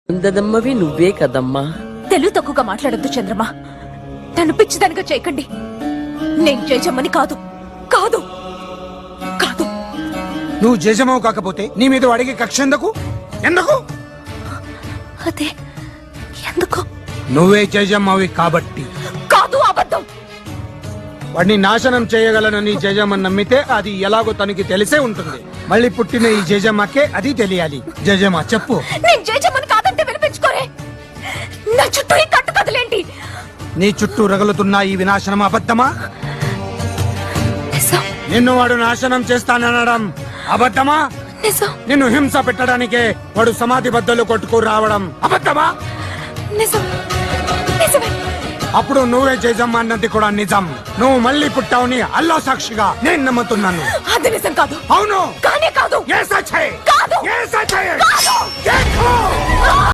అందదమ్మవి నువ్వే కదమ్మా. తెలుగు తక్కువగా మాట్లాడొద్దు చంద్రమా. నన్ను పిచ్చిదానిగా చేయకండి. నేను జయజమ్మని కాదు కాదు కాదు. నువ్వు జయజమ్మవు కాకపోతే నీ మీద వాడికి కక్ష ఎందుకు? ఎందుకు? అదే ఎందుకు? నువ్వే జయజమ్మవి కాబట్టి. కాదు, అబద్ధం. వాడిని నాశనం చేయగలనని జయజమ్మని నమ్మితే అది ఎలాగో తనకి తెలిసే ఉంటుంది. మళ్ళీ పుట్టిన ఈ జయజమ్మకే అది తెలియాలి. జయజమ్మ చెప్పు. నేను జయజమ్మని కాదంటే వినిపించుకోరే. నా చుట్టూ ఈ కట్టు కదలేంటి? నీ చుట్టూ రగులుతున్న ఈ వినాశనం అబద్ధమా? నిజం. నిన్ను వాడు నాశనం చేస్తాననడం అబద్ధమా? నిజం. నిన్ను హింస పెట్టడానికే వాడు సమాధి బద్దలు కొట్టుకు రావడం అబద్ధమా? నిజం. నిజమే. అప్పుడు నువ్వే జయజమ్మ అన్నది కూడా నిజం. నువ్వు మళ్ళీ పుట్టావుని అల్లా సాక్షిగా నేను నమ్ముతున్నాను. అది నిజం కాదు. అవును. కానే కాదు. ఏ సచ్ హై? కాదు. ఏ సచ్ హై? కాదు. देखो